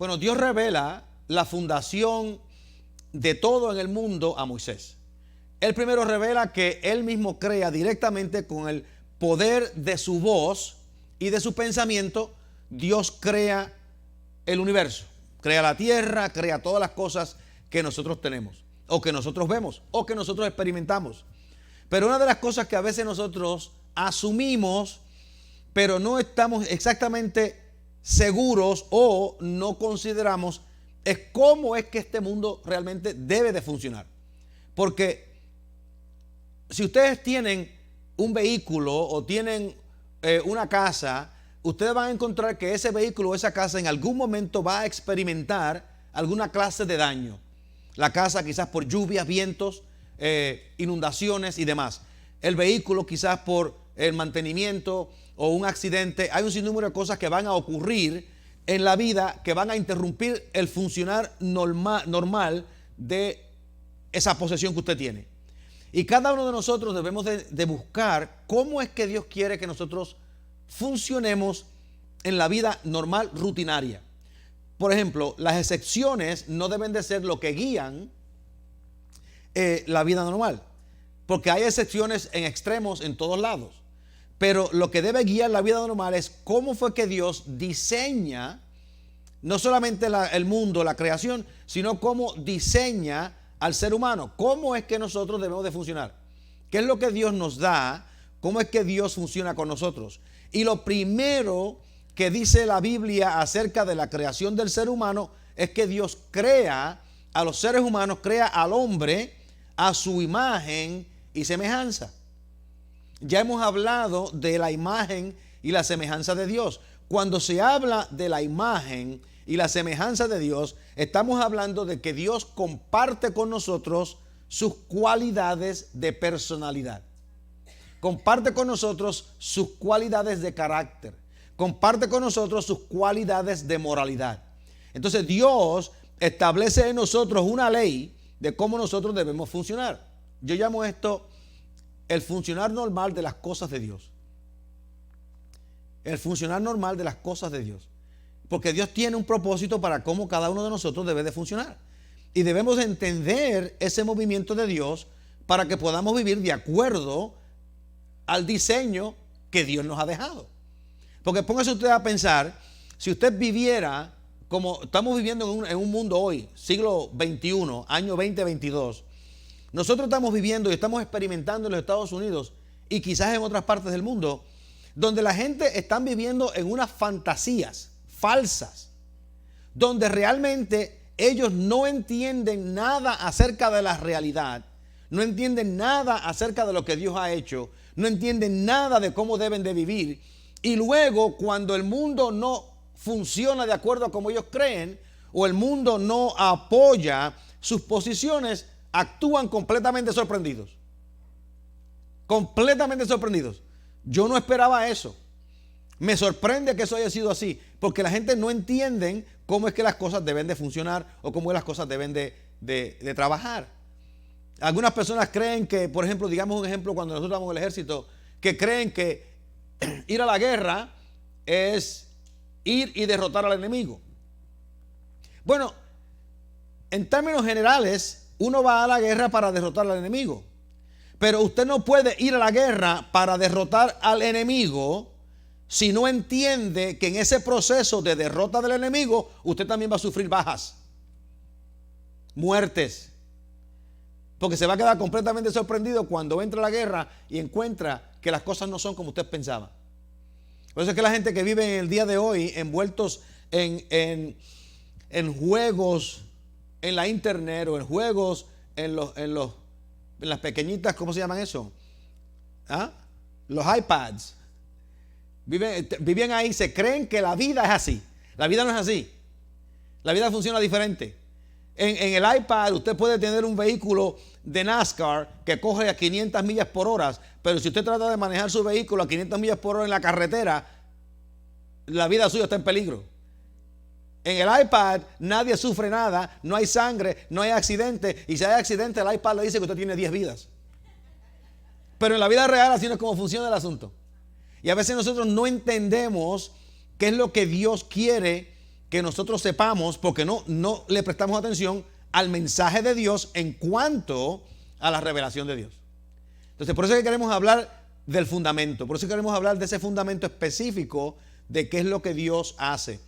Bueno, Dios revela la fundación de todo en el mundo a Moisés. Él primero revela que él mismo crea directamente con el poder de su voz y de su pensamiento. Dios crea el universo, crea la tierra, crea todas las cosas que nosotros tenemos, o que nosotros vemos, o que nosotros experimentamos. Pero una de las cosas que a veces nosotros asumimos, pero no estamos exactamente seguros o no consideramos, es cómo es que este mundo realmente debe de funcionar. Porque si ustedes tienen un vehículo o tienen una casa, ustedes van a encontrar que ese vehículo o esa casa en algún momento va a experimentar alguna clase de daño. La casa quizás por lluvias, vientos, inundaciones y demás. El vehículo quizás por el mantenimiento o un accidente. Hay un sinnúmero de cosas que van a ocurrir en la vida que van a interrumpir el funcionar normal de esa posesión que usted tiene. Y cada uno de nosotros debemos de buscar cómo es que Dios quiere que nosotros funcionemos en la vida normal, rutinaria. Por ejemplo, las excepciones no deben de ser lo que guían la vida normal, porque hay excepciones en extremos en todos lados. Pero lo que debe guiar la vida normal es cómo fue que Dios diseña no solamente el mundo, la creación, sino cómo diseña al ser humano. Cómo es que nosotros debemos de funcionar. ¿Qué es lo que Dios nos da? ¿Cómo es que Dios funciona con nosotros? Y lo primero que dice la Biblia acerca de la creación del ser humano es que Dios crea a los seres humanos, crea al hombre a su imagen y semejanza. Ya hemos hablado de la imagen y la semejanza de Dios. Cuando se habla de la imagen y la semejanza de Dios, estamos hablando de que Dios comparte con nosotros sus cualidades de personalidad. Comparte con nosotros sus cualidades de carácter. Comparte con nosotros sus cualidades de moralidad. Entonces Dios establece en nosotros una ley de cómo nosotros debemos funcionar. Yo llamo esto el funcionar normal de las cosas de Dios. El funcionar normal de las cosas de Dios. Porque Dios tiene un propósito para cómo cada uno de nosotros debe de funcionar. Y debemos entender ese movimiento de Dios para que podamos vivir de acuerdo al diseño que Dios nos ha dejado. Porque póngase usted a pensar, si usted viviera como estamos viviendo en un mundo hoy, siglo XXI, año 2022, nosotros estamos viviendo y estamos experimentando en los Estados Unidos y quizás en otras partes del mundo, donde la gente está viviendo en unas fantasías falsas, donde realmente ellos no entienden nada acerca de la realidad, no entienden nada acerca de lo que Dios ha hecho, no entienden nada de cómo deben de vivir. Y luego, cuando el mundo no funciona de acuerdo a como ellos creen, o el mundo no apoya sus posiciones, actúan completamente sorprendidos. Completamente sorprendidos. Yo no esperaba eso. Me sorprende que eso haya sido así, porque la gente no entiende cómo es que las cosas deben de funcionar o cómo las cosas deben de trabajar. Algunas personas creen que, por ejemplo, digamos un ejemplo cuando nosotros estamos en el ejército, que creen que ir a la guerra es ir y derrotar al enemigo. Bueno, en términos generales, uno va a la guerra para derrotar al enemigo. Pero usted no puede ir a la guerra para derrotar al enemigo si no entiende que en ese proceso de derrota del enemigo, usted también va a sufrir bajas, muertes. Porque se va a quedar completamente sorprendido cuando entra a la guerra y encuentra que las cosas no son como usted pensaba. Por eso es que la gente que vive en el día de hoy envueltos en juegos en la internet o en juegos en las pequeñitas, ¿cómo se llaman eso? ¿Ah? Los iPads. Viven ahí, se creen que la vida es así. La vida no es así. La vida funciona diferente. En el iPad usted puede tener un vehículo de NASCAR que corre a 500 millas por hora, pero si usted trata de manejar su vehículo a 500 millas por hora en la carretera, la vida suya está en peligro. En el iPad nadie sufre nada, no hay sangre, no hay accidente, y si hay accidente el iPad le dice que usted tiene 10 vidas. Pero en la vida real así no es como funciona el asunto. Y a veces nosotros no entendemos qué es lo que Dios quiere que nosotros sepamos, porque no le prestamos atención al mensaje de Dios en cuanto a la revelación de Dios. Entonces, por eso es que queremos hablar del fundamento, por eso queremos hablar de ese fundamento específico de qué es lo que Dios hace.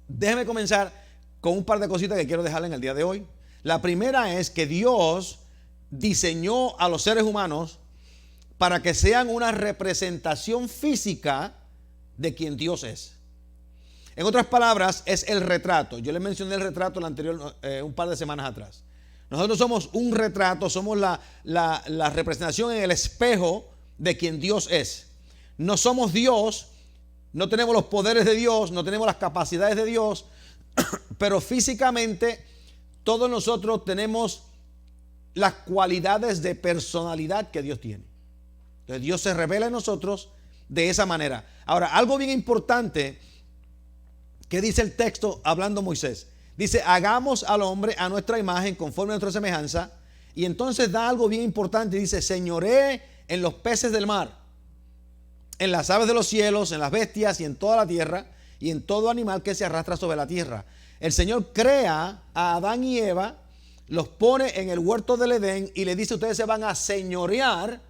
Déjeme comenzar con un par de cositas que quiero dejarle en el día de hoy. La primera es que Dios diseñó a los seres humanos para que sean una representación física de quien Dios es. En otras palabras, es el retrato. Yo le mencioné el retrato un par de semanas atrás. Nosotros somos un retrato, somos la representación en el espejo de quien Dios es. No somos Dios, no tenemos los poderes de Dios, no tenemos las capacidades de Dios, pero físicamente todos nosotros tenemos las cualidades de personalidad que Dios tiene. Entonces Dios se revela en nosotros de esa manera. Ahora, algo bien importante que dice el texto hablando Moisés. Dice, hagamos al hombre a nuestra imagen, conforme a nuestra semejanza. Y entonces da algo bien importante. Dice, señoree en los peces del mar, en las aves de los cielos, en las bestias y en toda la tierra, y en todo animal que se arrastra sobre la tierra. El Señor crea a Adán y Eva, los pone en el huerto del Edén y le dice, ustedes se van a señorear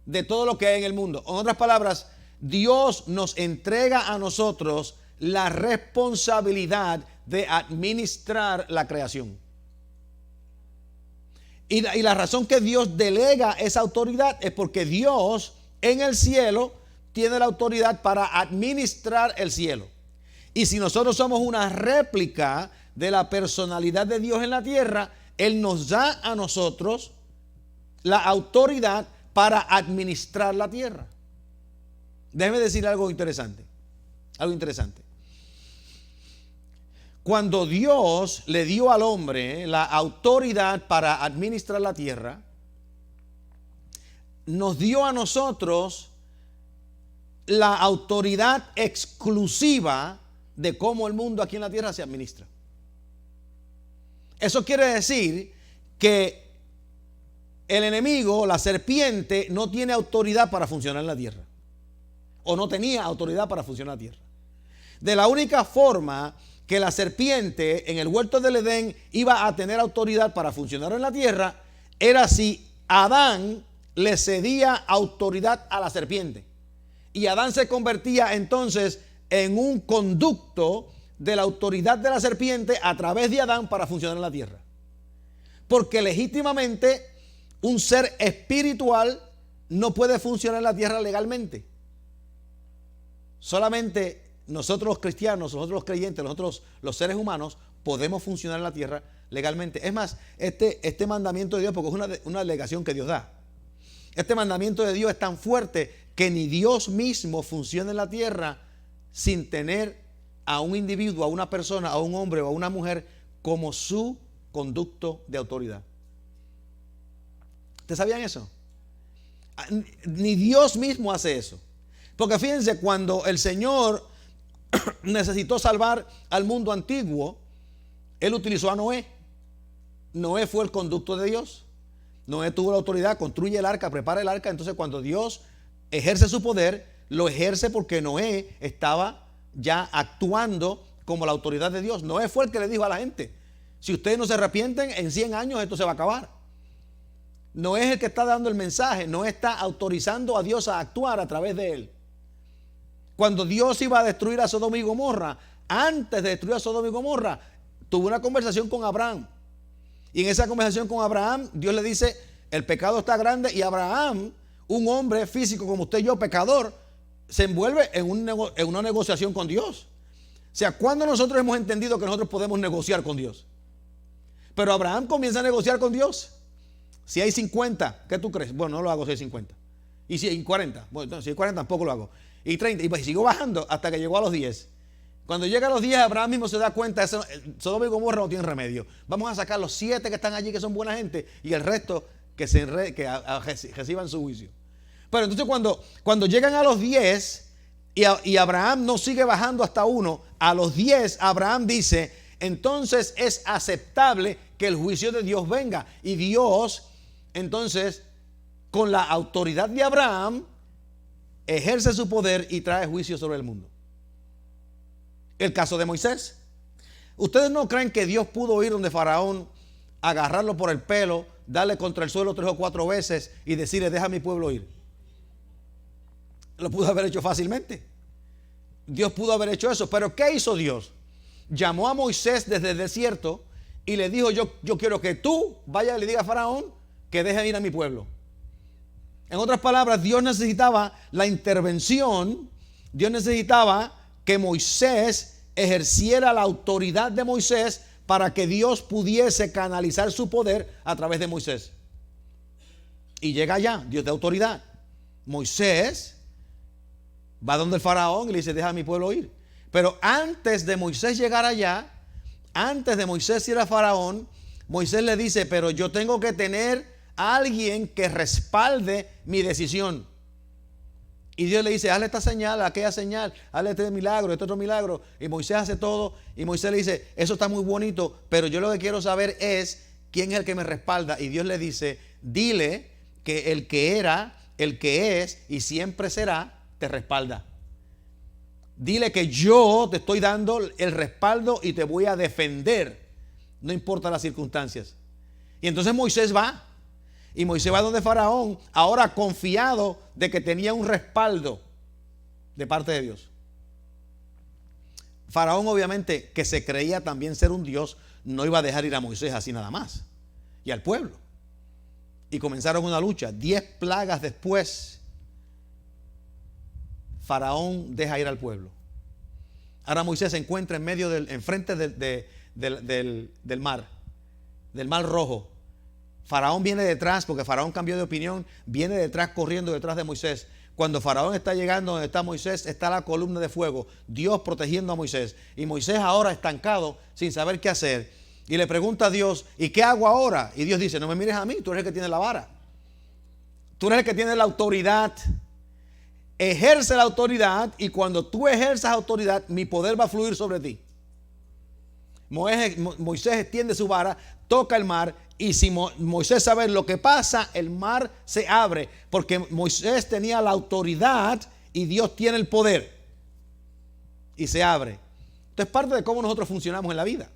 de todo lo que hay en el mundo. En otras palabras, Dios nos entrega a nosotros la responsabilidad de administrar la creación. Y la razón que Dios delega esa autoridad es porque Dios en el cielo tiene la autoridad para administrar el cielo. Y si nosotros somos una réplica de la personalidad de Dios en la tierra, Él nos da a nosotros la autoridad para administrar la tierra. Déjeme decir algo interesante. Algo interesante. Cuando Dios le dio al hombre la autoridad para administrar la tierra, nos dio a nosotros la autoridad exclusiva de cómo el mundo aquí en la tierra se administra. Eso quiere decir que el enemigo, la serpiente, no tiene autoridad para funcionar en la tierra. O no tenía autoridad para funcionar en la tierra. De la única forma que la serpiente en el huerto del Edén iba a tener autoridad para funcionar en la tierra era si Adán le cedía autoridad a la serpiente. Y Adán se convertía entonces en un conducto de la autoridad de la serpiente a través de Adán para funcionar en la tierra. Porque legítimamente un ser espiritual no puede funcionar en la tierra legalmente. Solamente nosotros los cristianos, nosotros los creyentes, nosotros los seres humanos podemos funcionar en la tierra legalmente. Es más, este mandamiento de Dios, porque es una delegación que Dios da. Este mandamiento de Dios es tan fuerte que ni Dios mismo funciona en la tierra sin tener a un individuo, a una persona, a un hombre o a una mujer como su conducto de autoridad. ¿Ustedes sabían eso? Ni Dios mismo hace eso. Porque fíjense, cuando el Señor necesitó salvar al mundo antiguo, Él utilizó a Noé. Noé fue el conducto de Dios. Noé tuvo la autoridad, construye el arca, prepara el arca. Entonces cuando Dios ejerce su poder, lo ejerce porque Noé estaba ya actuando como la autoridad de Dios. Noé fue el que le dijo a la gente, si ustedes no se arrepienten, en 100 años esto se va a acabar. Noé es el que está dando el mensaje. Noé está autorizando a Dios a actuar a través de él. Cuando Dios iba a destruir a Sodoma y Gomorra, antes de destruir a Sodoma y Gomorra, tuvo una conversación con Abraham. Y en esa conversación con Abraham, Dios le dice, el pecado está grande. Y Abraham, un hombre físico como usted y yo, pecador, se envuelve en una negociación con Dios. O sea, ¿cuándo nosotros hemos entendido que nosotros podemos negociar con Dios? Pero Abraham comienza a negociar con Dios. Si hay 50, ¿qué tú crees? Bueno, no lo hago si hay 50. Y si hay 40, bueno, si hay 40 tampoco lo hago. Y 30, y sigo bajando hasta que llegó a los 10. Cuando llega a los 10, Abraham mismo se da cuenta, Sodoma y Gomorra no tienen remedio. Vamos a sacar los 7 que están allí, que son buena gente, y el resto que reciban su juicio. Pero entonces cuando llegan a los 10, y Abraham no sigue bajando hasta 1, a los 10 Abraham dice, entonces es aceptable que el juicio de Dios venga. Y Dios, entonces, con la autoridad de Abraham, ejerce su poder y trae juicio sobre el mundo. El caso de Moisés. ¿Ustedes no creen que Dios pudo ir donde Faraón, agarrarlo por el pelo, darle contra el suelo 3 o 4 veces y decirle, deja a mi pueblo ir? Lo pudo haber hecho fácilmente. Dios pudo haber hecho eso. Pero ¿qué hizo Dios? Llamó a Moisés desde el desierto y le dijo, yo quiero que tú vayas y le digas a Faraón que deje ir a mi pueblo. En otras palabras, Dios necesitaba la intervención. Dios necesitaba que Moisés ejerciera la autoridad de Moisés para que Dios pudiese canalizar su poder a través de Moisés. Y llega allá, Dios de autoridad. Moisés va donde el faraón y le dice, deja a mi pueblo ir. Pero antes de Moisés llegar allá, antes de Moisés ir a faraón, Moisés le dice, pero yo tengo que tener a alguien que respalde mi decisión. Y Dios le dice, hazle esta señal, aquella señal, hazle este milagro, este otro milagro. Y Moisés hace todo. Y Moisés le dice, eso está muy bonito, pero yo lo que quiero saber es quién es el que me respalda. Y Dios le dice, dile que el que era, el que es y siempre será, te respalda. Dile que yo te estoy dando el respaldo y te voy a defender, no importa las circunstancias. Y entonces Moisés va. Y Moisés va donde Faraón, ahora confiado de que tenía un respaldo de parte de Dios. Faraón, obviamente, que se creía también ser un Dios, no iba a dejar ir a Moisés así nada más. Y al pueblo. Y comenzaron una lucha. 10 plagas después, Faraón deja ir al pueblo. Ahora Moisés se encuentra enfrente del mar Rojo. Faraón viene detrás, porque Faraón cambió de opinión, viene detrás corriendo detrás de Moisés. Cuando Faraón está llegando donde está Moisés, está la columna de fuego, Dios protegiendo a Moisés. Y Moisés ahora estancado, sin saber qué hacer. Y le pregunta a Dios, ¿y qué hago ahora? Y Dios dice, no me mires a mí, tú eres el que tiene la vara. Tú eres el que tiene la autoridad. Ejerce la autoridad y cuando tú ejerzas autoridad, mi poder va a fluir sobre ti. Moisés extiende su vara, toca el mar y si Moisés sabe lo que pasa, el mar se abre porque Moisés tenía la autoridad y Dios tiene el poder y se abre. Esto es parte de cómo nosotros funcionamos en la vida.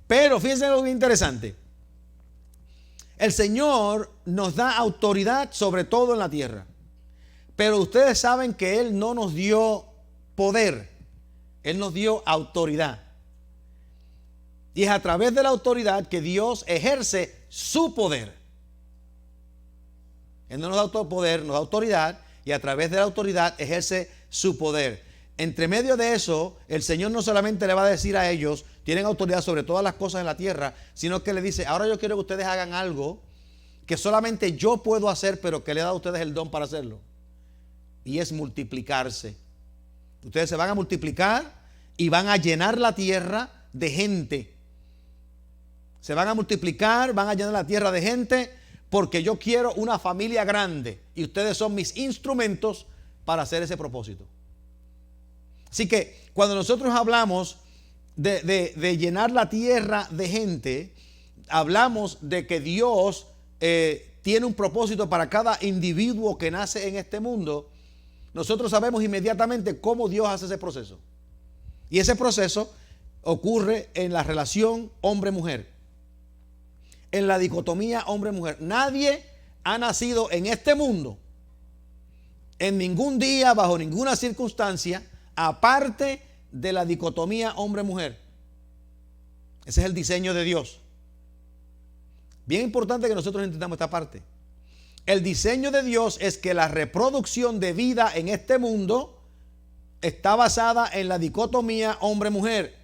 Pero fíjense lo bien interesante. El Señor nos da autoridad sobre todo en la tierra. Pero ustedes saben que Él no nos dio poder. Él nos dio autoridad. Y es a través de la autoridad que Dios ejerce su poder. Él no nos da poder, nos da autoridad. Y a través de la autoridad ejerce su poder. Entre medio de eso, el Señor no solamente le va a decir a ellos, tienen autoridad sobre todas las cosas en la tierra, sino que le dice, ahora yo quiero que ustedes hagan algo que solamente yo puedo hacer, pero que le da a ustedes el don para hacerlo. Y es multiplicarse. Ustedes se van a multiplicar y van a llenar la tierra de gente. Se van a multiplicar, van a llenar la tierra de gente, porque yo quiero una familia grande. Y ustedes son mis instrumentos para hacer ese propósito. Así que cuando nosotros hablamos de llenar la tierra de gente, hablamos de que Dios tiene un propósito para cada individuo que nace en este mundo. Nosotros sabemos inmediatamente cómo Dios hace ese proceso. Y ese proceso ocurre en la relación hombre-mujer. En la dicotomía hombre-mujer. Nadie ha nacido en este mundo, en ningún día, bajo ninguna circunstancia, aparte de la dicotomía hombre-mujer. Ese es el diseño de Dios. Bien importante que nosotros entendamos esta parte. El diseño de Dios es que la reproducción de vida en este mundo está basada en la dicotomía hombre-mujer.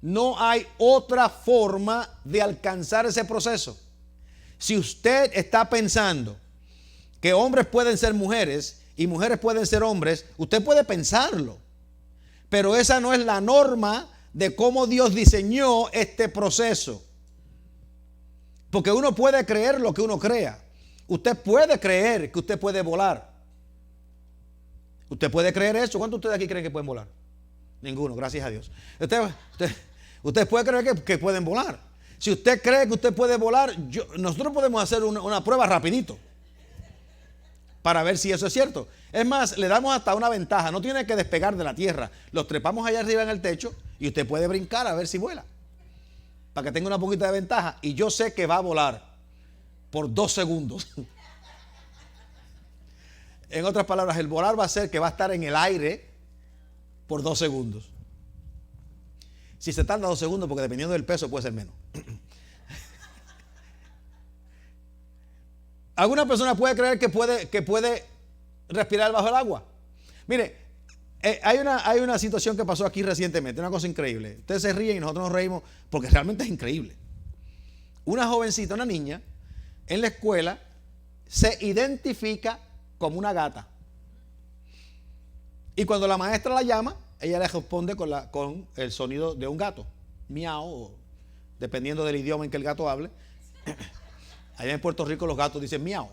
No hay otra forma de alcanzar ese proceso. Si usted está pensando que hombres pueden ser mujeres y mujeres pueden ser hombres, usted puede pensarlo. Pero esa no es la norma de cómo Dios diseñó este proceso. Porque uno puede creer lo que uno crea. Usted puede creer que usted puede volar. Usted puede creer eso. ¿Cuántos de ustedes aquí creen que pueden volar? Ninguno, gracias a Dios. Usted puede creer que pueden volar. Si usted cree que usted puede volar, nosotros podemos hacer una prueba rapidito. para ver si eso es cierto. Es más, le damos hasta una ventaja. No tiene que despegar de la tierra. Los trepamos allá arriba en el techo y usted puede brincar a ver si vuela. Para que tenga una poquita de ventaja. Y yo sé que va a volar por 2 segundos. En otras palabras, el volar va a ser que va a estar en el aire por 2 segundos. Si se tarda 2 segundos, porque dependiendo del peso puede ser menos. ¿Alguna persona puede creer que puede respirar bajo el agua? Mire, hay una situación que pasó aquí recientemente, una cosa increíble. Ustedes se ríen y nosotros nos reímos porque realmente es increíble. Una jovencita, una niña, en la escuela se identifica como una gata. Y cuando la maestra la llama, ella le responde con el sonido de un gato. Miau, dependiendo del idioma en que el gato hable. Allá en Puerto Rico los gatos dicen miau.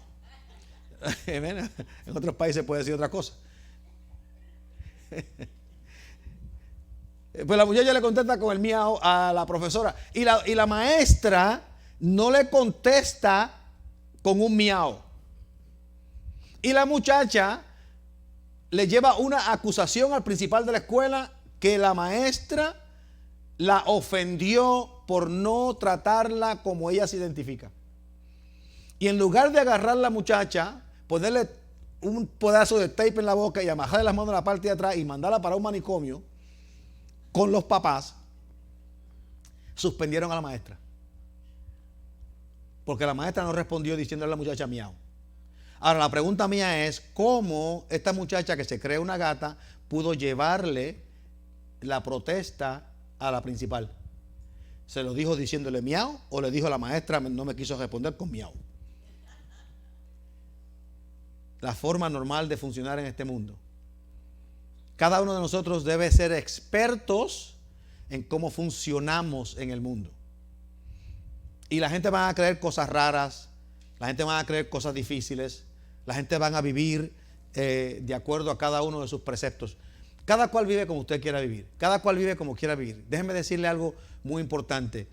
En otros países puede decir otra cosa. Pues la muchacha le contesta con el miau a la profesora. Y la maestra no le contesta con un miau. Y la muchacha le lleva una acusación al principal de la escuela que la maestra la ofendió por no tratarla como ella se identifica. Y en lugar de agarrar a la muchacha, ponerle un pedazo de tape en la boca y amarrarle las manos en la parte de atrás y mandarla para un manicomio con los papás, suspendieron a la maestra. Porque la maestra no respondió diciéndole a la muchacha miau. Ahora, la pregunta mía es, ¿cómo esta muchacha que se cree una gata pudo llevarle la protesta a la principal? ¿Se lo dijo diciéndole miau o le dijo a la maestra no me quiso responder con miau? La forma normal de funcionar en este mundo. Cada uno de nosotros debe ser expertos en cómo funcionamos en el mundo. Y la gente va a creer cosas raras, la gente va a creer cosas difíciles, la gente va a vivir de acuerdo a cada uno de sus preceptos. Cada cual vive como usted quiera vivir, cada cual vive como quiera vivir. Déjenme decirle algo muy importante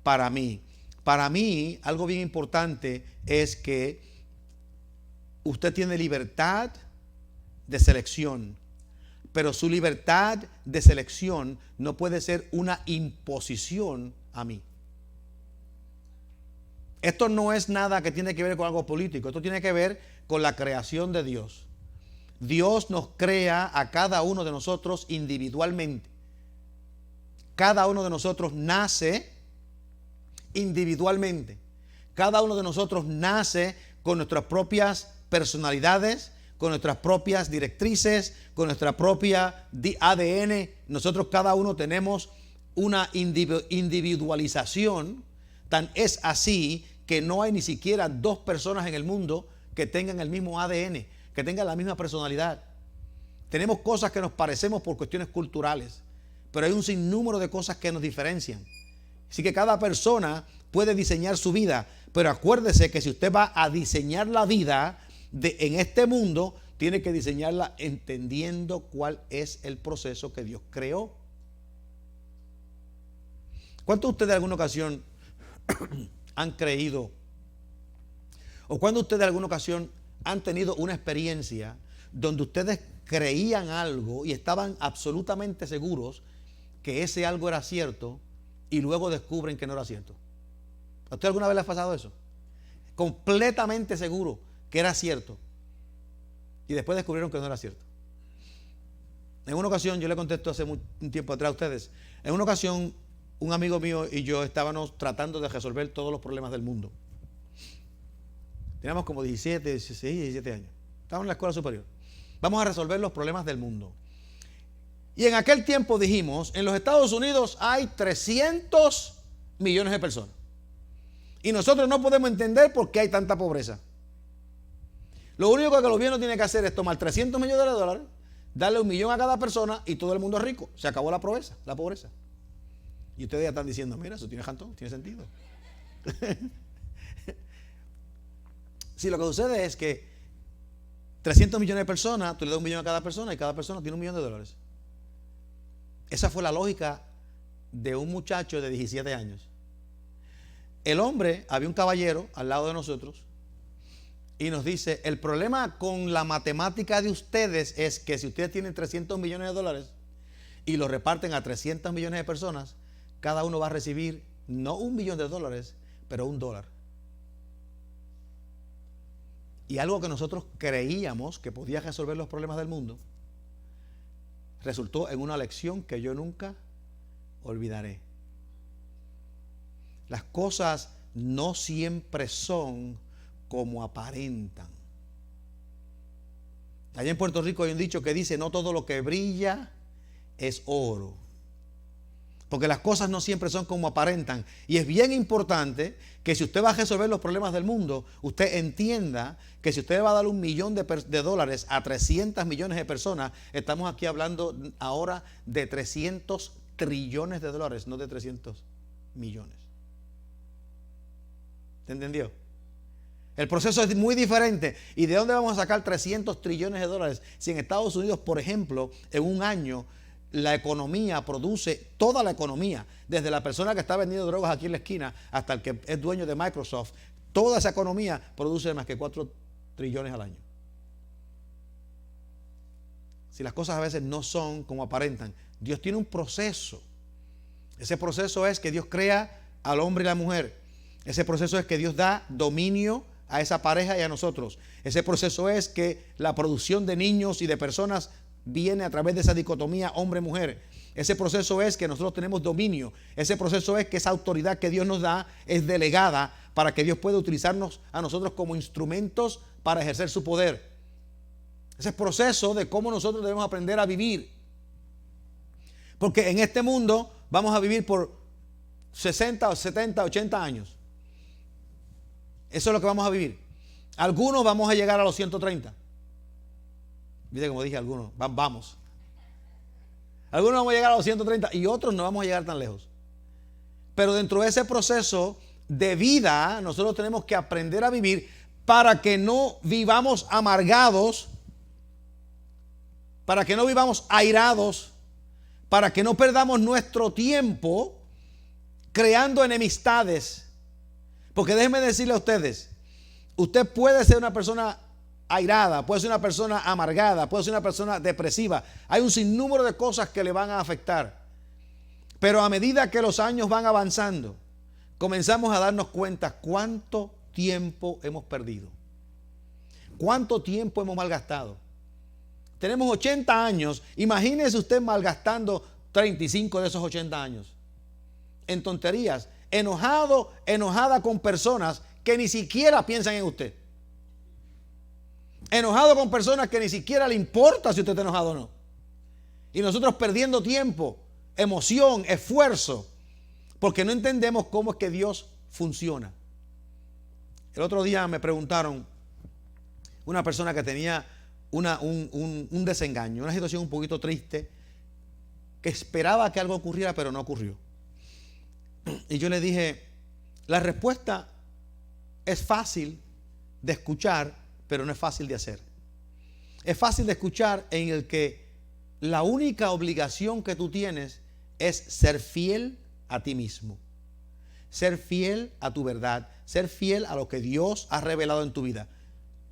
para mí. Para mí, algo bien importante es que usted tiene libertad de selección, pero su libertad de selección no puede ser una imposición a mí. Esto no es nada que tiene que ver con algo político, esto tiene que ver con la creación de Dios. Dios nos crea a cada uno de nosotros individualmente. Cada uno de nosotros nace individualmente. Cada uno de nosotros nace con nuestras propias personalidades, con nuestras propias directrices, con nuestra propia ADN. Nosotros cada uno tenemos una individualización. Tan es así que no hay ni siquiera 2 personas en el mundo que tengan el mismo ADN, que tengan la misma personalidad. Tenemos cosas que nos parecemos por cuestiones culturales, pero hay un sinnúmero de cosas que nos diferencian. Así que cada persona puede diseñar su vida, pero acuérdese que si usted va a diseñar la vida en este mundo, tiene que diseñarla entendiendo cuál es el proceso que Dios creó. ¿Cuántos de ustedes en alguna ocasión han creído, o cuando ustedes en alguna ocasión han tenido una experiencia donde ustedes creían algo y estaban absolutamente seguros que ese algo era cierto y luego descubren que no era cierto? ¿A usted alguna vez le ha pasado eso? Completamente seguro que era cierto y después descubrieron que no era cierto. En una ocasión, yo le contesto hace un tiempo atrás a ustedes, en una ocasión un amigo mío y yo estábamos tratando de resolver todos los problemas del mundo. Teníamos como 17 años. Estábamos en la escuela superior. Vamos a resolver los problemas del mundo. Y en aquel tiempo dijimos, en los Estados Unidos hay 300 millones de personas. Y nosotros no podemos entender por qué hay tanta pobreza. Lo único que el gobierno tiene que hacer es tomar 300 millones de dólares, darle 1 millón a cada persona y todo el mundo es rico. Se acabó la pobreza. Y ustedes ya están diciendo, mira, eso tiene jantón, tiene sentido. Si lo que sucede es que 300 millones de personas, tú le das 1 millón a cada persona y cada persona tiene 1 millón de dólares. Esa fue la lógica de un muchacho de 17 años. El hombre, había un caballero al lado de nosotros y nos dice, el problema con la matemática de ustedes es que si ustedes tienen 300 millones de dólares y lo reparten a 300 millones de personas, cada uno va a recibir no $1 millón, pero $1. Y algo que nosotros creíamos que podía resolver los problemas del mundo, resultó en una lección que yo nunca olvidaré. Las cosas no siempre son como aparentan. Allá en Puerto Rico hay un dicho que dice, no todo lo que brilla es oro. Porque las cosas no siempre son como aparentan. Y es bien importante que si usted va a resolver los problemas del mundo, usted entienda que si usted va a dar $1 millón a 300 millones de personas, estamos aquí hablando ahora de 300 trillones de dólares, no de 300 millones. ¿Te entendió? El proceso es muy diferente. ¿Y de dónde vamos a sacar 300 trillones de dólares? Si en Estados Unidos, por ejemplo, en un año, la economía produce, toda la economía, desde la persona que está vendiendo drogas aquí en la esquina hasta el que es dueño de Microsoft, toda esa economía produce más que 4 trillones al año. Si las cosas a veces no son como aparentan, Dios tiene un proceso. Ese proceso es que Dios crea al hombre y la mujer. Ese proceso es que Dios da dominio a esa pareja y a nosotros. Ese proceso es que la producción de niños y de personas viene a través de esa dicotomía hombre-mujer. Ese proceso es que nosotros tenemos dominio. Ese proceso es que esa autoridad que Dios nos da es delegada para que Dios pueda utilizarnos a nosotros como instrumentos para ejercer su poder. Ese proceso de cómo nosotros debemos aprender a vivir. Porque en este mundo vamos a vivir por 60, 70, 80 años. Eso es lo que vamos a vivir. Algunos vamos a llegar a los 130. Viste como dije, algunos, vamos. Algunos vamos a llegar a los 130 y otros no vamos a llegar tan lejos. Pero dentro de ese proceso de vida, nosotros tenemos que aprender a vivir para que no vivamos amargados, para que no vivamos airados, para que no perdamos nuestro tiempo creando enemistades. Porque déjenme decirle a ustedes, usted puede ser una persona airada, puede ser una persona amargada, puede ser una persona depresiva. Hay un sinnúmero de cosas que le van a afectar. Pero a medida que los años van avanzando, comenzamos a darnos cuenta cuánto tiempo hemos perdido. Cuánto tiempo hemos malgastado. Tenemos 80 años. Imagínese usted malgastando 35 de esos 80 años en tonterías, enojado, enojada con personas que ni siquiera piensan en usted. Enojado con personas que ni siquiera le importa si usted está enojado o no. Y nosotros perdiendo tiempo, emoción, esfuerzo, porque no entendemos cómo es que Dios funciona. El otro día me preguntaron, una persona que tenía un desengaño, una situación un poquito triste, que esperaba que algo ocurriera, pero no ocurrió. Y yo le dije, la respuesta es fácil de escuchar, pero no es fácil de hacer. Es fácil de escuchar en el que la única obligación que tú tienes es ser fiel a ti mismo, ser fiel a tu verdad, ser fiel a lo que Dios ha revelado en tu vida.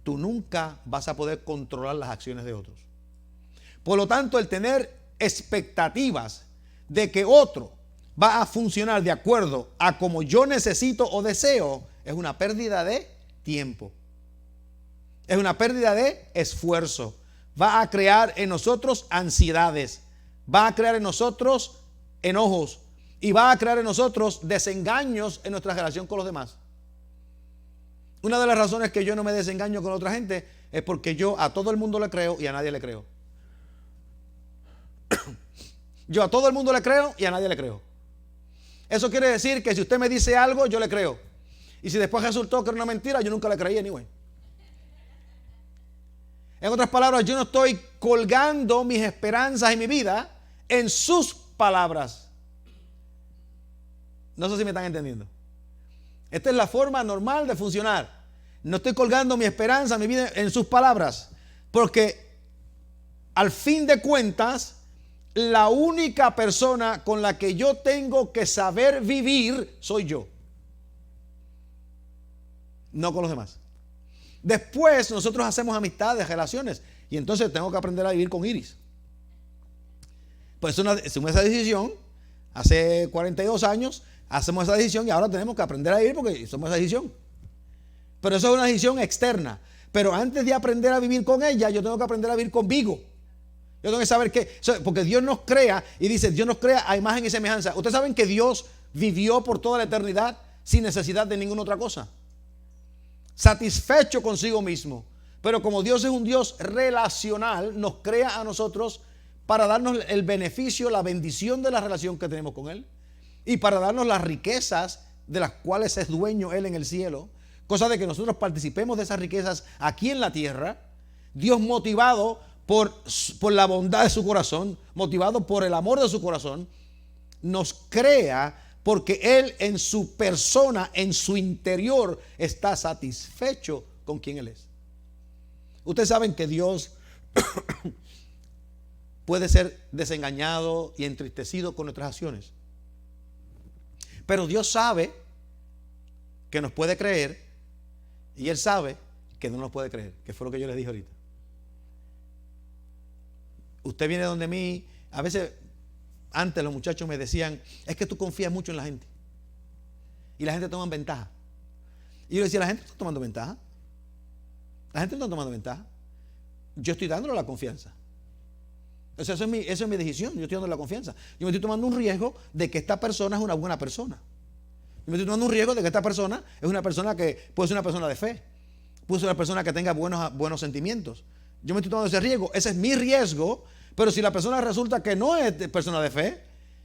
Tú nunca vas a poder controlar las acciones de otros. Por lo tanto, el tener expectativas de que otro va a funcionar de acuerdo a como yo necesito o deseo es una pérdida de tiempo. Es una pérdida de esfuerzo. Va a crear en nosotros ansiedades. Va a crear en nosotros enojos. Y va a crear en nosotros desengaños en nuestra relación con los demás. Una de las razones que yo no me desengaño con otra gente es porque yo a todo el mundo le creo y a nadie le creo. Yo a todo el mundo le creo y a nadie le creo. Eso quiere decir que si usted me dice algo, yo le creo. Y si después resultó que era una mentira, yo nunca le creí anyway. En otras palabras, yo no estoy colgando mis esperanzas y mi vida en sus palabras. No sé si me están entendiendo. Esta es la forma normal de funcionar. No estoy colgando mi esperanza, mi vida en sus palabras. Porque al fin de cuentas, la única persona con la que yo tengo que saber vivir soy yo. No con los demás. Después nosotros hacemos amistades, relaciones, y entonces tengo que aprender a vivir con Iris. Pues es esa decisión. Hace 42 años hacemos esa decisión y ahora tenemos que aprender a vivir porque somos esa decisión. Pero eso es una decisión externa. Pero antes de aprender a vivir con ella, yo tengo que aprender a vivir conmigo. Yo tengo que saber que, porque Dios nos crea y dice, Dios nos crea a imagen y semejanza. Ustedes saben que Dios vivió por toda la eternidad sin necesidad de ninguna otra cosa. Satisfecho consigo mismo. Pero como Dios es un Dios relacional, nos crea a nosotros para darnos el beneficio, la bendición de la relación que tenemos con Él. Y para darnos las riquezas de las cuales es dueño Él en el cielo. Cosa de que nosotros participemos de esas riquezas aquí en la tierra. Dios, motivado por la bondad de su corazón, motivado por el amor de su corazón, nos crea porque Él en su persona, en su interior, está satisfecho con quien Él es. Ustedes saben que Dios puede ser desengañado y entristecido con nuestras acciones. Pero Dios sabe que nos puede creer y Él sabe que no nos puede creer, que fue lo que yo les dije ahorita. Usted viene donde mí, a veces antes los muchachos me decían, es que tú confías mucho en la gente y la gente toma ventaja. Y yo decía, la gente está tomando ventaja. La gente no está tomando ventaja. Yo estoy dándole la confianza. O sea, eso es mi decisión. Yo estoy dando la confianza. Yo me estoy tomando un riesgo de que esta persona es una buena persona. Yo me estoy tomando un riesgo de que esta persona es una persona que puede ser una persona de fe. Puede ser una persona que tenga buenos sentimientos. Yo me estoy tomando ese riesgo. Ese es mi riesgo. Pero si la persona resulta que no es persona de fe,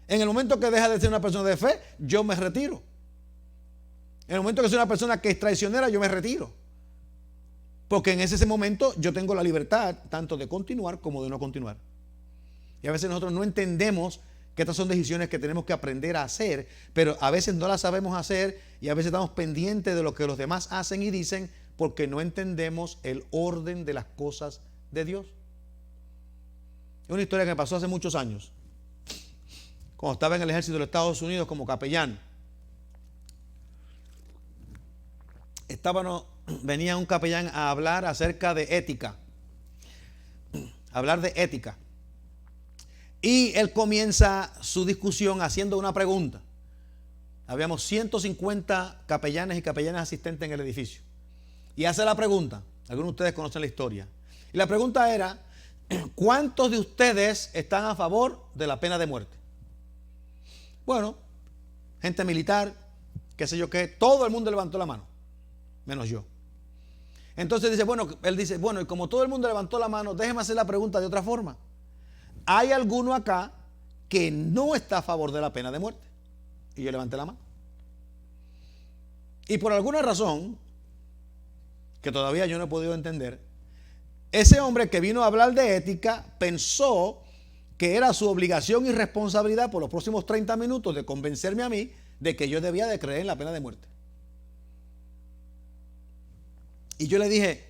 en el momento que deja de ser una persona de fe, yo me retiro. En el momento que soy una persona que es traicionera, yo me retiro. Porque en ese momento yo tengo la libertad tanto de continuar como de no continuar. Y a veces nosotros no entendemos que estas son decisiones que tenemos que aprender a hacer, pero a veces no las sabemos hacer y a veces estamos pendientes de lo que los demás hacen y dicen porque no entendemos el orden de las cosas de Dios. Es una historia que me pasó hace muchos años, cuando estaba en el ejército de los Estados Unidos como capellán. Venía un capellán a hablar acerca de ética, hablar de ética. Y él comienza su discusión haciendo una pregunta. Habíamos 150 capellanes y capellanas asistentes en el edificio. Y hace la pregunta, algunos de ustedes conocen la historia. Y la pregunta era, ¿cuántos de ustedes están a favor de la pena de muerte? Bueno, gente militar, qué sé yo qué, todo el mundo levantó la mano, menos yo. Entonces él dice, bueno, y como todo el mundo levantó la mano, déjeme hacer la pregunta de otra forma. ¿Hay alguno acá que no está a favor de la pena de muerte? Y yo levanté la mano. Y por alguna razón, que todavía yo no he podido entender, ese hombre que vino a hablar de ética pensó que era su obligación y responsabilidad por los próximos 30 minutos de convencerme a mí de que yo debía de creer en la pena de muerte. Y yo le dije,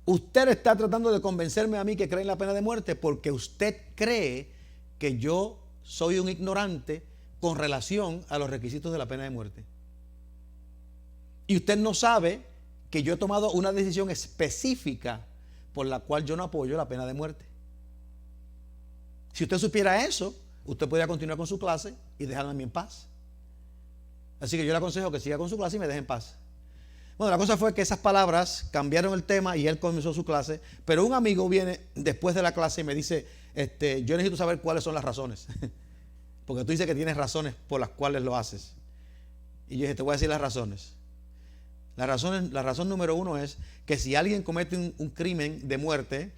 usted está tratando de convencerme a mí que cree en la pena de muerte porque usted cree que yo soy un ignorante con relación a los requisitos de la pena de muerte. Y usted no sabe que yo he tomado una decisión específica por la cual yo no apoyo la pena de muerte. Si usted supiera eso, usted podría continuar con su clase y dejarme a mí en paz. Así que yo le aconsejo que siga con su clase y me deje en paz. Bueno, la cosa fue que esas palabras cambiaron el tema y él comenzó su clase, pero un amigo viene después de la clase y me dice, yo necesito saber cuáles son las razones, porque tú dices que tienes razones por las cuales lo haces. Y yo dije, te voy a decir las razones. La razón número uno es que si alguien comete un crimen de muerte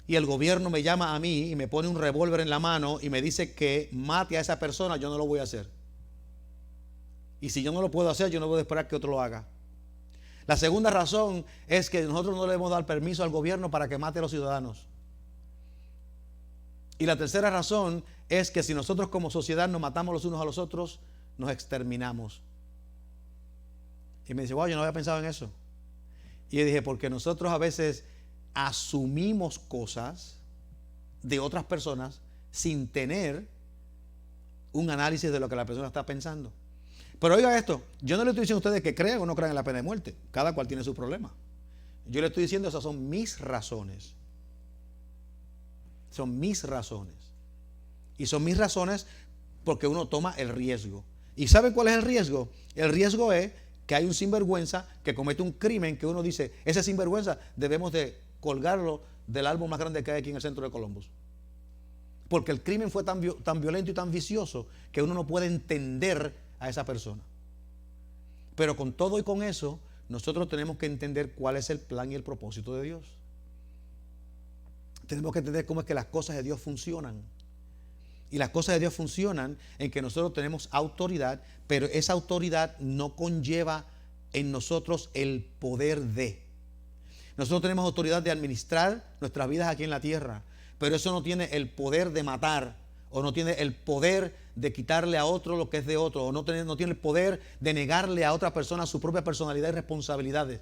y el gobierno me llama a mí y me pone un revólver en la mano y me dice que mate a esa persona, yo no lo voy a hacer. Y si yo no lo puedo hacer, yo no voy a esperar que otro lo haga. La segunda razón es que nosotros no le debemos dar permiso al gobierno para que mate a los ciudadanos. Y la tercera razón es que si nosotros como sociedad nos matamos los unos a los otros, nos exterminamos. Y me dice, wow, yo no había pensado en eso. Y yo dije, porque nosotros a veces asumimos cosas de otras personas sin tener un análisis de lo que la persona está pensando. Pero oiga esto, yo no le estoy diciendo a ustedes que crean o no crean en la pena de muerte. Cada cual tiene su problema. Yo le estoy diciendo, esas son mis razones. Son mis razones. Y son mis razones porque uno toma el riesgo. ¿Y saben cuál es el riesgo? El riesgo es que hay un sinvergüenza que comete un crimen que uno dice, ese sinvergüenza debemos de colgarlo del árbol más grande que hay aquí en el centro de Columbus. Porque el crimen fue tan violento y tan vicioso que uno no puede entender a esa persona. Pero con todo y con eso, nosotros tenemos que entender cuál es el plan y el propósito de Dios. Tenemos que entender cómo es que las cosas de Dios funcionan. Y las cosas de Dios funcionan en que nosotros tenemos autoridad, pero esa autoridad no conlleva en nosotros el poder de. Nosotros tenemos autoridad de administrar nuestras vidas aquí en la tierra, pero eso no tiene el poder de matar, o no tiene el poder de quitarle a otro lo que es de otro, o no tiene el poder de negarle a otra persona su propia personalidad y responsabilidades.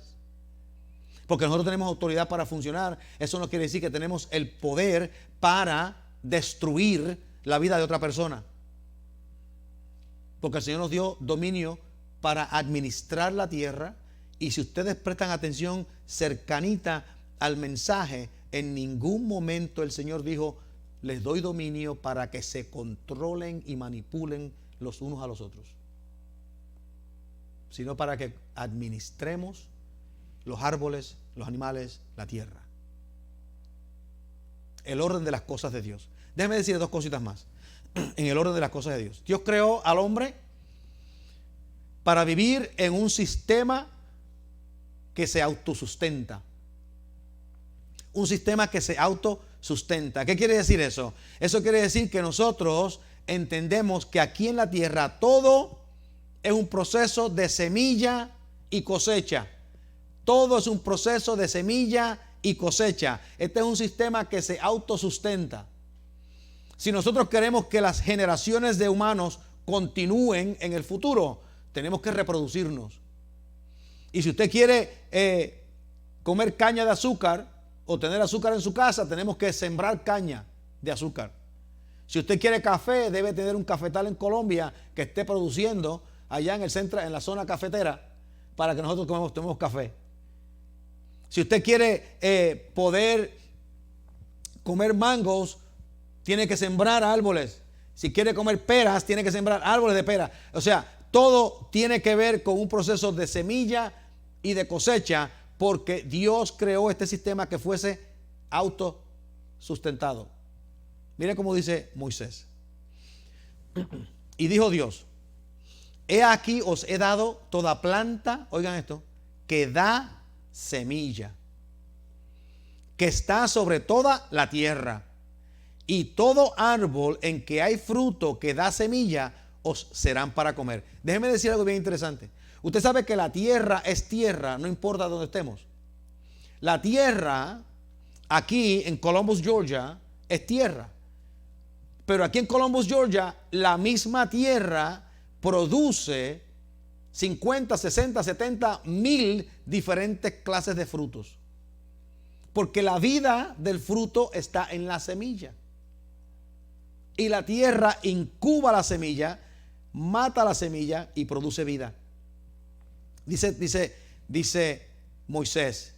Porque nosotros tenemos autoridad para funcionar. Eso no quiere decir que tenemos el poder para destruir la vida de otra persona. Porque el Señor nos dio dominio para administrar la tierra. Y si ustedes prestan atención cercanita al mensaje, en ningún momento el Señor dijo, les doy dominio para que se controlen y manipulen los unos a los otros, sino para que administremos los árboles, los animales, la tierra. El orden de las cosas de Dios. Déjeme decir dos cositas más. En el orden de las cosas de Dios. Dios creó al hombre para vivir en un sistema que se autosustenta. Un sistema que se autosustenta. ¿Qué quiere decir eso? Eso quiere decir que nosotros entendemos que aquí en la tierra todo es un proceso de semilla y cosecha. Todo es un proceso de semilla y cosecha. Este es un sistema que se autosustenta. Si nosotros queremos que las generaciones de humanos continúen en el futuro, tenemos que reproducirnos. Y si usted quiere comer caña de azúcar o tener azúcar en su casa, tenemos que sembrar caña de azúcar. Si usted quiere café, debe tener un cafetal en Colombia que esté produciendo allá en el centro, en la zona cafetera, para que nosotros tomemos café. Si usted quiere poder comer mangos, tiene que sembrar árboles. Si quiere comer peras, tiene que sembrar árboles de pera. O sea, todo tiene que ver con un proceso de semilla y de cosecha, porque Dios creó este sistema que fuese autosustentado. Mire cómo dice Moisés. Y dijo Dios, he aquí os he dado toda planta, oigan esto, que da semilla, que está sobre toda la tierra, y todo árbol en que hay fruto que da semilla os serán para comer. Déjeme decir algo bien interesante. Usted sabe que la tierra es tierra, no importa dónde estemos. La tierra aquí en Columbus, Georgia, es tierra. Pero aquí en Columbus, Georgia, la misma tierra produce 50, 60, 70 mil diferentes clases de frutos. Porque la vida del fruto está en la semilla. Y la tierra incuba la semilla, mata la semilla y produce vida. Dice Moisés.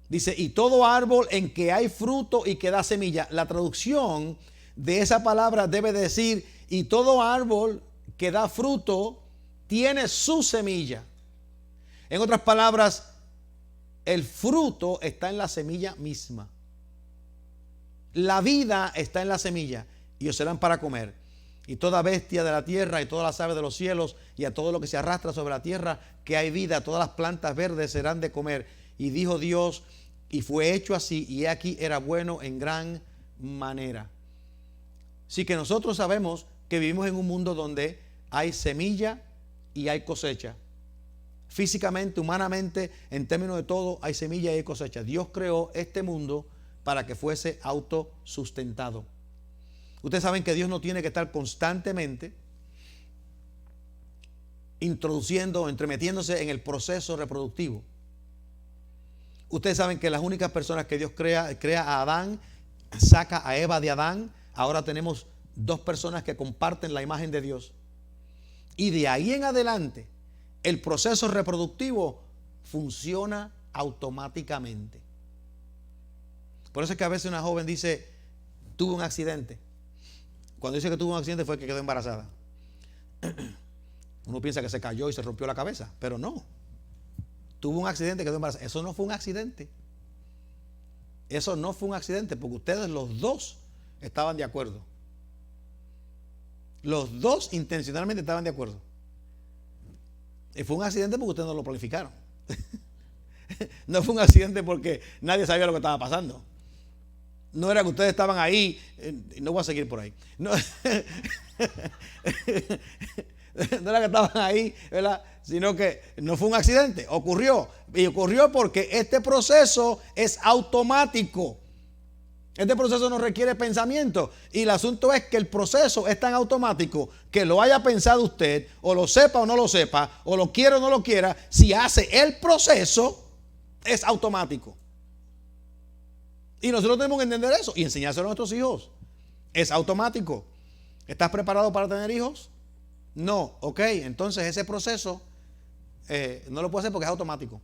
Dice, y todo árbol en que hay fruto y que da semilla. La traducción de esa palabra debe decir, y todo árbol que da fruto tiene su semilla. En otras palabras, el fruto está en la semilla misma. La vida está en la semilla y os serán para comer. Y toda bestia de la tierra y todas las aves de los cielos y a todo lo que se arrastra sobre la tierra que hay vida, todas las plantas verdes serán de comer. Y dijo Dios, y fue hecho así, y he aquí era bueno en gran manera. Así que nosotros sabemos que vivimos en un mundo donde hay semilla y hay cosecha. Físicamente, humanamente, en términos de todo, hay semilla y hay cosecha. Dios creó este mundo para que fuese autosustentado. Ustedes saben que Dios no tiene que estar constantemente introduciendo, entremetiéndose en el proceso reproductivo. Ustedes saben que las únicas personas que Dios crea a Adán, saca a Eva de Adán. Ahora tenemos dos personas que comparten la imagen de Dios. Y de ahí en adelante, el proceso reproductivo funciona automáticamente. Por eso es que a veces una joven dice, tuve un accidente. Cuando dice que tuvo un accidente fue que quedó embarazada. Uno piensa que se cayó y se rompió la cabeza, pero no. Tuvo un accidente y quedó embarazada. Eso no fue un accidente. Eso no fue un accidente porque ustedes los dos estaban de acuerdo. Los dos intencionalmente estaban de acuerdo. Y fue un accidente porque ustedes no lo planificaron. No fue un accidente porque nadie sabía lo que estaba pasando. No era que ustedes estaban ahí. No voy a seguir por ahí. No, no era que estaban ahí, ¿verdad? Sino que no fue un accidente. Ocurrió. Y ocurrió porque este proceso es automático. Este proceso no requiere pensamiento. Y el asunto es que el proceso es tan automático que lo haya pensado usted, o lo sepa o no lo sepa, o lo quiera o no lo quiera, si hace el proceso, es automático. Y nosotros tenemos que entender eso y enseñárselo a nuestros hijos. Es automático. ¿Estás preparado para tener hijos? No. Ok, entonces ese proceso no lo puedes hacer porque es automático.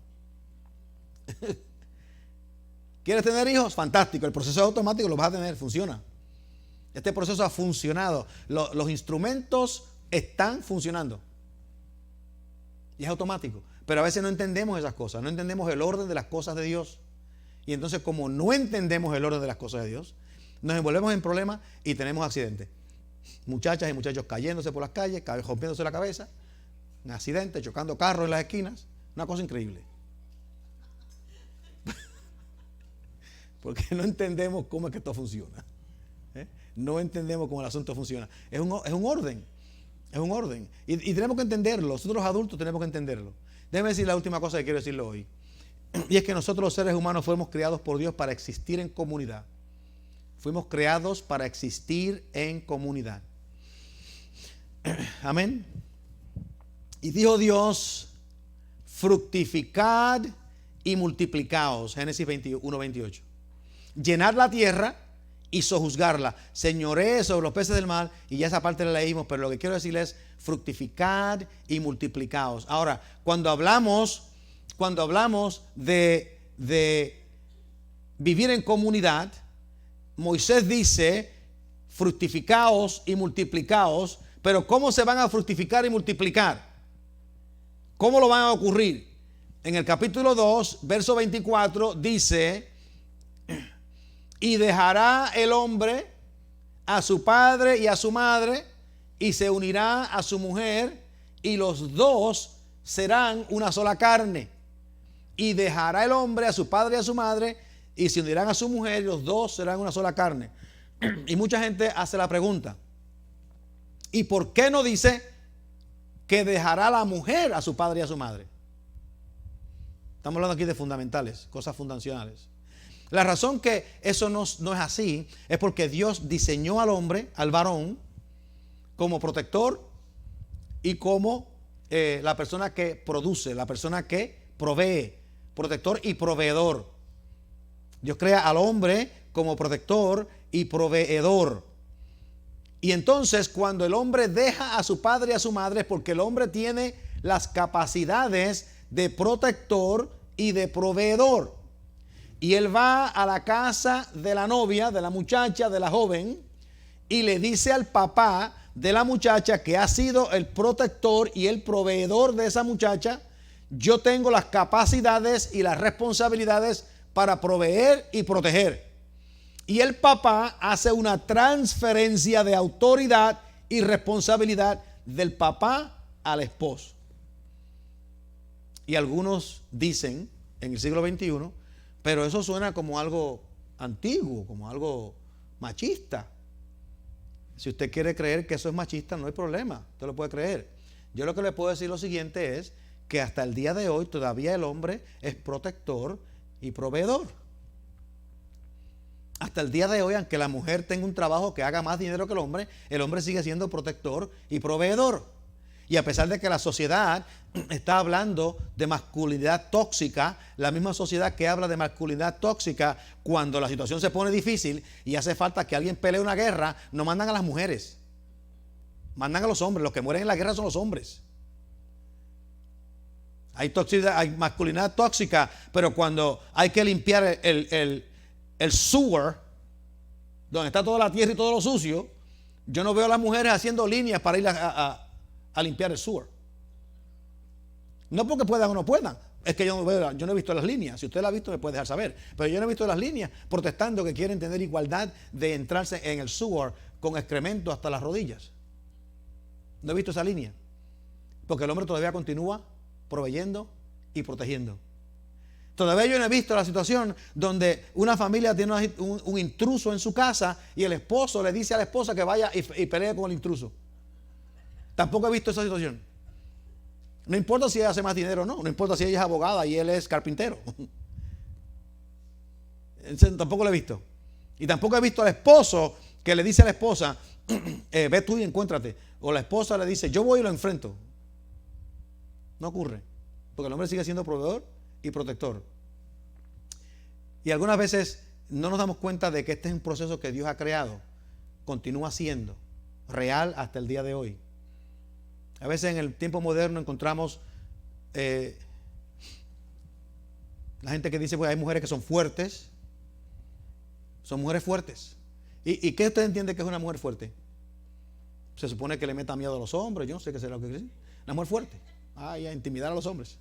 ¿Quieres tener hijos? Fantástico. El proceso es automático, lo vas a tener, funciona. Este proceso ha funcionado. Los instrumentos están funcionando. Y es automático. Pero a veces no entendemos esas cosas, no entendemos el orden de las cosas de Dios. Y entonces, como no entendemos el orden de las cosas de Dios, nos envolvemos en problemas y tenemos accidentes. Muchachas y muchachos cayéndose por las calles, rompiéndose la cabeza, un accidente, chocando carros en las esquinas, una cosa increíble. Porque no entendemos cómo es que esto funciona. No entendemos cómo el asunto funciona. Es un orden. Es un orden. Y tenemos que entenderlo. Nosotros los adultos tenemos que entenderlo. Déjeme decir la última cosa que quiero decirle hoy. Y es que nosotros los seres humanos fuimos creados por Dios para existir en comunidad. Fuimos creados para existir en comunidad. Amén. Y dijo Dios, fructificad y multiplicaos. Génesis 21:28. Llenar la tierra y sojuzgarla. Señoree sobre los peces del mar. Y ya esa parte la leímos, pero lo que quiero decirles es fructificad y multiplicaos. Ahora, cuando hablamos de vivir en comunidad, Moisés dice, fructificaos y multiplicaos, pero ¿cómo se van a fructificar y multiplicar? ¿Cómo lo van a ocurrir? En el capítulo 2, verso 24, dice, y dejará el hombre a su padre y a su madre, y se unirá a su mujer, y los dos serán una sola carne. Y dejará el hombre a su padre y a su madre, y se unirán a su mujer, y los dos serán una sola carne. Y mucha gente hace la pregunta, ¿y por qué no dice que dejará la mujer a su padre y a su madre? Estamos hablando aquí de fundamentales, cosas fundacionales. La razón que eso no es así es porque Dios diseñó al hombre, al varón, como protector y como la persona que produce, la persona que provee, protector y proveedor. Dios crea al hombre como protector y proveedor. Y entonces cuando el hombre deja a su padre y a su madre es porque el hombre tiene las capacidades de protector y de proveedor. Y él va a la casa de la novia, de la muchacha, de la joven, y le dice al papá de la muchacha que ha sido el protector y el proveedor de esa muchacha, yo tengo las capacidades y las responsabilidades para proveer y proteger. Y el papá hace una transferencia de autoridad y responsabilidad del papá al esposo. Y algunos dicen en el siglo XXI, pero eso suena como algo antiguo, como algo machista. Si usted quiere creer que eso es machista, no hay problema, usted lo puede creer. Yo lo que le puedo decir lo siguiente es que hasta el día de hoy todavía el hombre es protector y proveedor. Hasta el día de hoy, aunque la mujer tenga un trabajo que haga más dinero que el hombre sigue siendo protector y proveedor. Y a pesar de que la sociedad está hablando de masculinidad tóxica, la misma sociedad que habla de masculinidad tóxica, cuando la situación se pone difícil y hace falta que alguien pelee una guerra, no mandan a las mujeres. Mandan a los hombres. Los que mueren en la guerra son los hombres. Hay toxicidad, hay masculinidad tóxica, pero cuando hay que limpiar el sewer, donde está toda la tierra y todo lo sucio, yo no veo a las mujeres haciendo líneas para ir a limpiar el sewer. No porque puedan o no puedan, es que yo no he visto las líneas. Si usted la ha visto me puede dejar saber, pero yo no he visto las líneas protestando que quieren tener igualdad de entrarse en el sewer con excremento hasta las rodillas. No he visto esa línea, porque el hombre todavía continúa proveyendo y protegiendo. Todavía yo no he visto la situación donde una familia tiene un intruso en su casa y el esposo le dice a la esposa que vaya y pelee con el intruso. Tampoco he visto esa situación. No importa si ella hace más dinero o no, no importa si ella es abogada y él es carpintero. Tampoco lo he visto. Y tampoco he visto al esposo que le dice a la esposa, ve tú y encuéntrate. O la esposa le dice, yo voy y lo enfrento. No ocurre, porque el hombre sigue siendo proveedor y protector. Y algunas veces no nos damos cuenta de que este es un proceso que Dios ha creado, continúa siendo real hasta el día de hoy. A veces en el tiempo moderno encontramos la gente que dice, pues hay mujeres que son fuertes, ¿Y qué usted entiende que es una mujer fuerte? Se supone que le meta miedo a los hombres, yo no sé qué será lo que quiere decir. Una mujer fuerte. A intimidar a los hombres.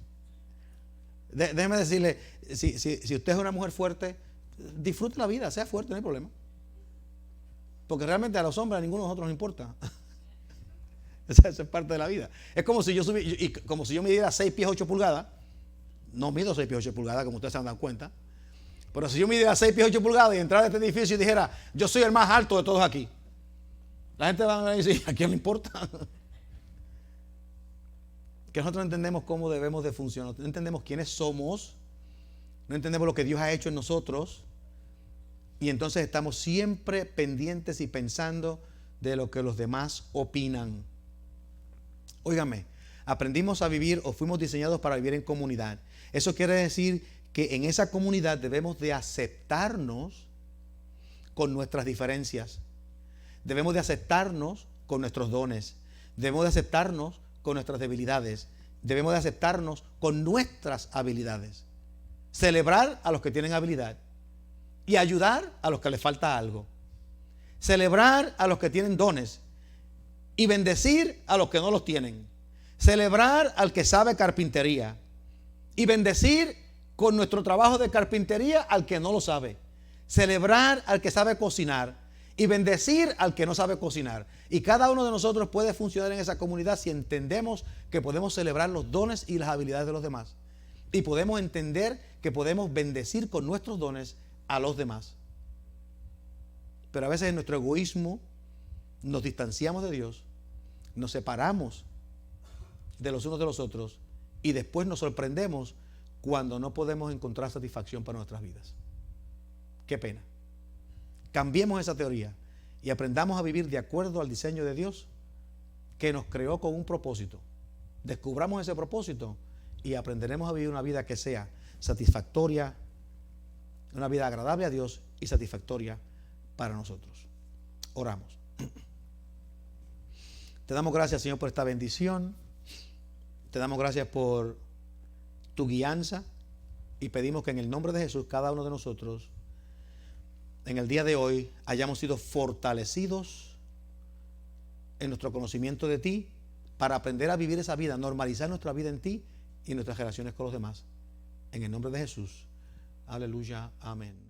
Déjeme decirle, si usted es una mujer fuerte, disfrute la vida, sea fuerte, no hay problema. Porque realmente a los hombres a ninguno de nosotros nos importa. Eso es parte de la vida. Es como si yo midiera 6 pies 8 pulgadas. No mido 6 pies 8 pulgadas, como ustedes se han dado cuenta. Pero si yo midiera 6 pies 8 pulgadas y entrara a este edificio y dijera, yo soy el más alto de todos aquí, la gente va a decir, ¿a quién le importa? Que nosotros no entendemos cómo debemos de funcionar, no entendemos quiénes somos, no entendemos lo que Dios ha hecho en nosotros, y entonces estamos siempre pendientes y pensando de lo que los demás opinan. Óigame, aprendimos a vivir o fuimos diseñados para vivir en comunidad. Eso quiere decir que en esa comunidad debemos de aceptarnos con nuestras diferencias. Debemos de aceptarnos con nuestros dones. Debemos de aceptarnos con nuestras debilidades. Debemos de aceptarnos con nuestras habilidades. Celebrar a los que tienen habilidad y ayudar a los que les falta algo. Celebrar a los que tienen dones y bendecir a los que no los tienen. Celebrar al que sabe carpintería y bendecir con nuestro trabajo de carpintería al que no lo sabe. Celebrar al que sabe cocinar y bendecir al que no sabe cocinar. Y cada uno de nosotros puede funcionar en esa comunidad si entendemos que podemos celebrar los dones y las habilidades de los demás. Y podemos entender que podemos bendecir con nuestros dones a los demás. Pero a veces en nuestro egoísmo nos distanciamos de Dios, nos separamos de los unos de los otros y después nos sorprendemos cuando no podemos encontrar satisfacción para nuestras vidas. Qué pena. Cambiemos esa teoría y aprendamos a vivir de acuerdo al diseño de Dios que nos creó con un propósito. Descubramos ese propósito y aprenderemos a vivir una vida que sea satisfactoria, una vida agradable a Dios y satisfactoria para nosotros. Oramos. Te damos gracias, Señor, por esta bendición. Te damos gracias por tu guianza y pedimos que en el nombre de Jesús cada uno de nosotros en el día de hoy hayamos sido fortalecidos en nuestro conocimiento de ti para aprender a vivir esa vida, normalizar nuestra vida en ti y nuestras relaciones con los demás. En el nombre de Jesús. Aleluya. Amén.